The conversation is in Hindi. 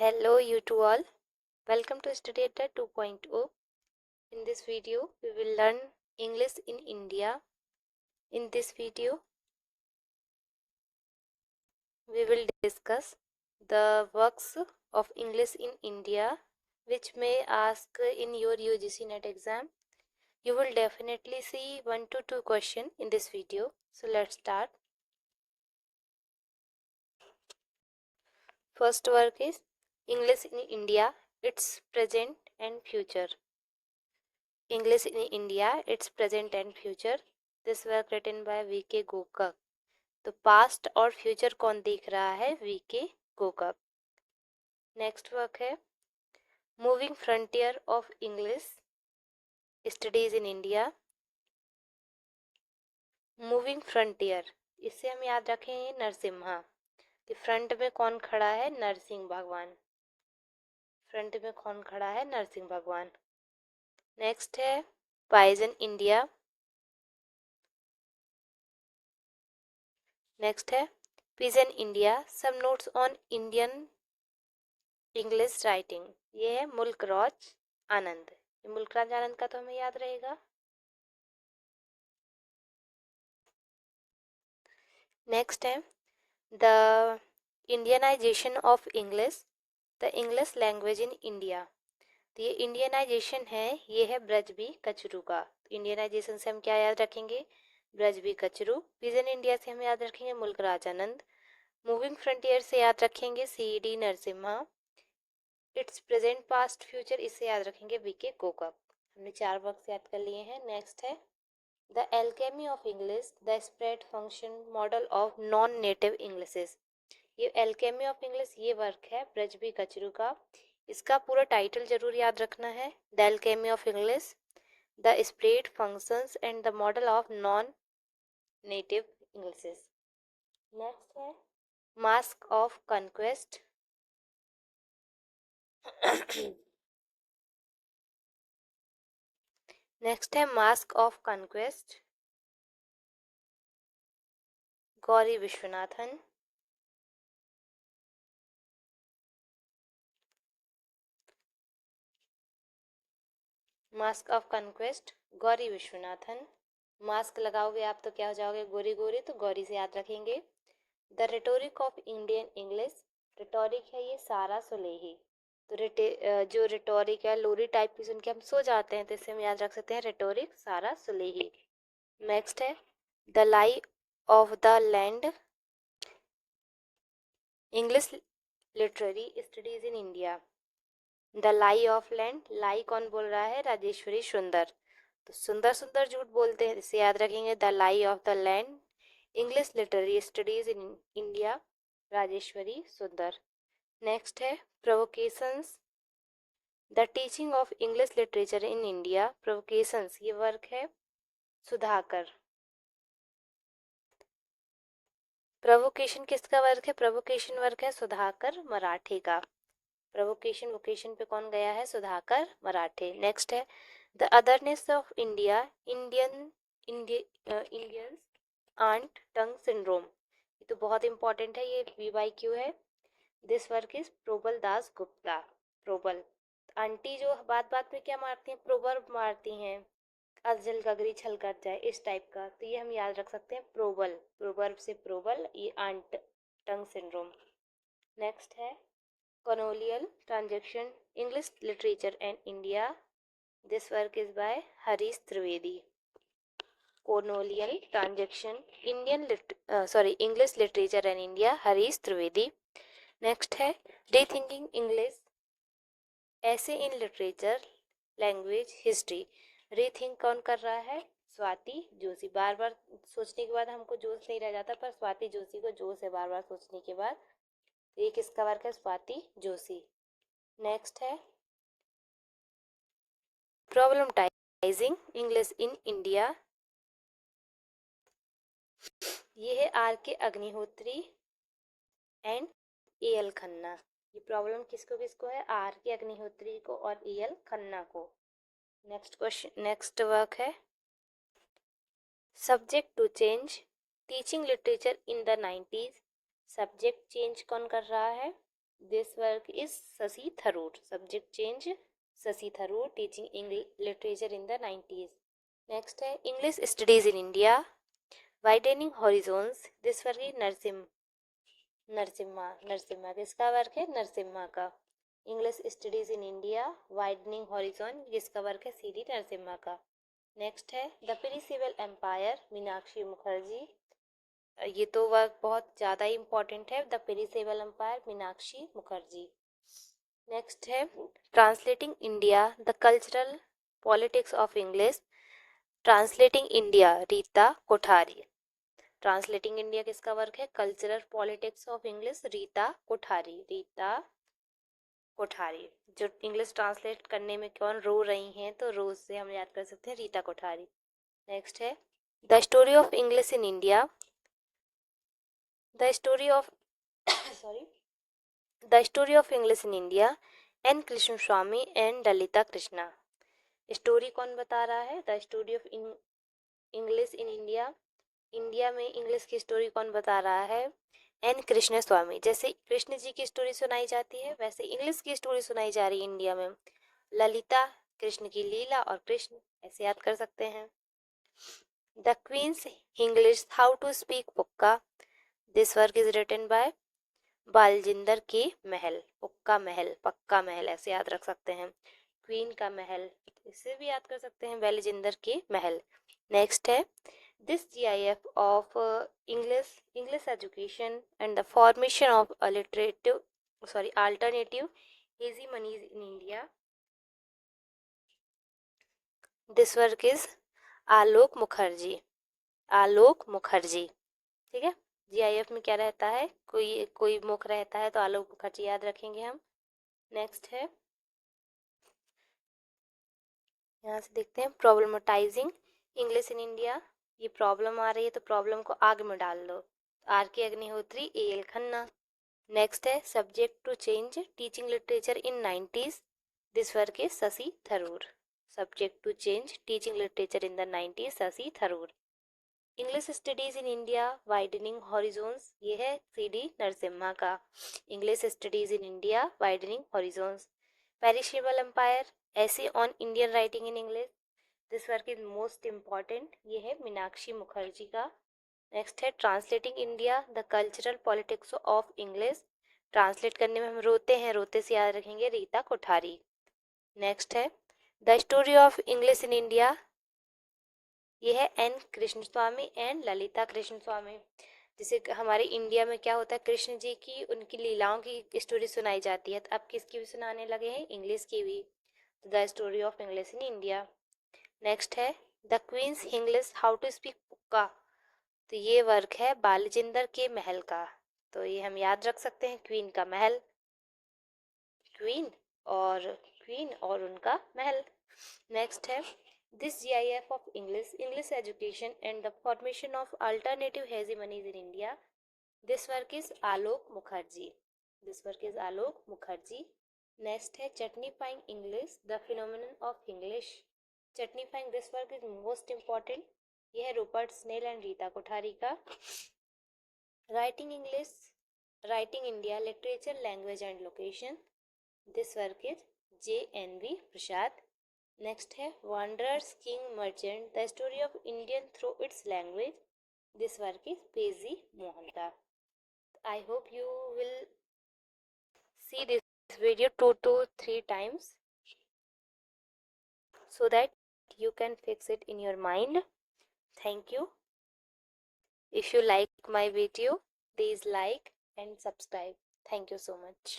Hello you to all. Welcome to Study Adda 2.0. In this video, we will learn English in India. In this video, we will discuss the works of English in India which may ask in your UGC NET exam. You will definitely see 1 to 2 questions in this video. So let's start. First work is English in India, its present and future. English in India, its present and future. This work written by V.K. Gokak. तो पास्ट और फ्यूचर कौन देख रहा है? V.K. गोकक. नेक्स्ट वर्क है moving frontier of English studies in India. Moving frontier, इससे हम याद रखेंगे नरसिम्हा. कि फ्रंट में कौन खड़ा है? नरसिंह भगवान. फ्रंट में कौन खड़ा है? नरसिंह भगवान. नेक्स्ट है पाइजन इंडिया. नेक्स्ट है pigeon India, some notes on Indian English writing. ये है मुल्कराज आनंद. मुल्कराज आनंद का तो हमें याद रहेगा. नेक्स्ट है the Indianisation of English, the English language in India. तो ये इंडियनाइजेशन है, ये है ब्रजबी कचरू का. इंडियनाइजेशन से हम क्या याद रखेंगे? ब्रजबी कचरू. विजन इंडिया से हम याद रखेंगे मुल्कराज आनंद. मूविंग फ्रंटियर से याद रखेंगे C.D. Narasimha. It's present past future, इससे याद रखेंगे V.K. गोकक. हमने 4 वर्क्स याद कर लिए हैं. नेक्स्ट है the alchemy of English, the spread function model of non native Englishes. ये एल्केमी ऑफ इंग्लिश ये वर्क है ब्रजबी कचरू का. इसका पूरा टाइटल जरूर याद रखना है. The alchemy of English, the spread functions and the model of non native Englishes. Next है मास्क ऑफ कॉन्क्वेस्ट. नेक्स्ट है mask of conquest, Gauri Viswanathan. Mask of conquest, Gauri Viswanathan. Mask लगाओगे आप तो क्या हो जाओगे? गोरी गोरी, तो गौरी से याद रखेंगे. The rhetoric of Indian English, rhetoric है ये सारा सुलेही. तो जो रिटोरिक है लोरी टाइप की सुन के हम सो जाते हैं, तो इससे हम याद रख सकते हैं रिटोरिक सारा सुलेही. नेक्स्ट है the lie of the land, English literary studies in India. The lie of land, लाई कौन बोल रहा है? राजेश्वरी सुंदर. तो सुंदर सुंदर झूठ बोलते हैं, इसे याद रखेंगे. The lie of the land, English literary studies in India, Rajeswari Sunder. Next है provocations, the teaching of English literature in India. Provocations ये वर्क है सुधाकर. प्रोवोकेशन किसका वर्क है? प्रोवोकेशन वर्क है सुधाकर मराठे का. प्रोवोकेशन वोकेशन पे कौन गया है? सुधाकर मराठे. नेक्स्ट है the otherness of India, Indians aunt tongue syndrome. ये तो बहुत इंपॉर्टेंट है, ये VYQ है. This work is Probal Das Gupta. Probal aunty जो बात बात में क्या मारती हैं? प्रोवर्ब मारती हैं. अजल गगरी छल कर जाए, इस टाइप का. तो ये हम याद रख सकते हैं प्रोबल. प्रोवर्ब से प्रोबल, ये आंट टंग सिंड्रोम. नेक्स्ट है colonial transaction, English literature and India. This work is by Harish Trivedi. Colonial transaction, English literature and India, Harish Trivedi. Next है rethinking English, essay in literature, language, history. Rethink कौन कर रहा है? स्वाति जोशी. बार बार सोचने के बाद हमको जोश नहीं रह जाता, पर स्वाति जोशी को जोश है बार बार सोचने के बाद. ये किसका वर्क है? स्वाति जोशी. नेक्स्ट है प्रॉब्लमटाइजिंग इंग्लिश इन इंडिया. ये है R.K. Agnihotri and A.L. Khanna. ये प्रॉब्लम किसको किसको है? R.K. अग्निहोत्री को और A.L. खन्ना को. नेक्स्ट वर्क है subject to change, teaching literature in the 90s. Subject change कौन कर रहा है? This work is Sasi Tharoor. Subject change Sasi Tharoor, teaching English literature in the 90s. Next है English Studies in India, Widening Horizons. This work is Narasimha किसका वर्क है? नरसिम्हा का. English studies in India, widening horizon, किसका वर्क है? सी डी नरसिम्हा का. नेक्स्ट है the perishable empire, Meenakshi Mukherjee. ये तो वर्क बहुत ज़्यादा ही इम्पोर्टेंट है. The perishable empire, Meenakshi Mukherjee. Next है translating India, the cultural politics of English, translating India, Rita Kothari. Translating India किसका वर्क है? Cultural politics of English, Rita Kothari. जो इंग्लिश ट्रांसलेट करने में कौन रो रही हैं, तो रोज से हम याद कर सकते हैं रीता कोठारी. नेक्स्ट है the story of English in India, the story of sorry the story of English in India, N Krishnaswamy and Lalitha Krishna. Story कौन बता रहा है? The story of English in India, India में इंग्लिश की स्टोरी कौन बता रहा है? N Krishnaswamy. जैसे कृष्ण जी की स्टोरी सुनाई जाती है, वैसे इंग्लिश की स्टोरी सुनाई जा रही है इंडिया में. ललिता, कृष्ण की लीला, और कृष्ण, ऐसे याद कर सकते हैं. The Queen's English how to speak pukka. This work is written by Baljinder K Mahal. पुक्का महल, पक्का महल, ऐसे याद रख सकते हैं. क्वीन का महल, इसे भी याद कर सकते हैं बालजिंदर के महल. नेक्स्ट है this GIF of English education and the formation of alternative hegemonies in India. This work is आलोक मुखर्जी. ठीक है. GIF में क्या रहता है? कोई मुख रहता है तो आलोक मुखर्जी याद रखेंगे हम. नेक्स्ट है, यहाँ से देखते हैं प्रॉब्लमेटाइजिंग इंग्लिश इन इंडिया. ये प्रॉब्लम आ रही है तो प्रॉब्लम को आग में डाल दो. R K Agnihotri, A L Khanna. Next है subject to change teaching literature in 90s. This work is Shashi Tharoor. Subject to change teaching literature in the 90s, Shashi Tharoor. English studies in India, widening horizons, ये है सी डी नरसिम्हा का. English studies in India, widening horizons. Perishable empire, essays on Indian writing in English. This work is most important, ये है मीनाक्षी मुखर्जी का. नेक्स्ट है translating India, the cultural politics of English. Translate करने में हम रोते हैं, रोते से याद रखेंगे रीता कोठारी. नेक्स्ट है the story of English in India, ये है N Krishnaswamy and Lalitha Krishnaswamy. जैसे हमारे इंडिया में क्या होता है, कृष्ण जी की उनकी लीलाओं की स्टोरी सुनाई जाती है, तो अब किसकी भी सुनाने लगे हैं? इंग्लिश की भी. The story of English in India. Next है the Queen's English how to speak pukka. तो ये वर्क है बालजिंदर के महल का. तो ये हम याद रख सकते हैं, क्वीन का महल, क्वीन और उनका महल. नेक्स्ट है this GIF of English education and the formation of alternative hegemonies in India. This work is Alok Mukherjee. Next है chutnefying English, the phenomenon of English. Chutnefying, this work is most important, यह है Rupert Snell and Rita Kothari का. Writing India, literature, language and location. This work is JNV Prasad. Next है wanderers king merchant, the story of Indian through its language. This work is पेजी Mohanta. I hope you will see this video 2 to 3 times so that you can fix it in your mind. Thank you. If you like my video, please like and subscribe. Thank you so much.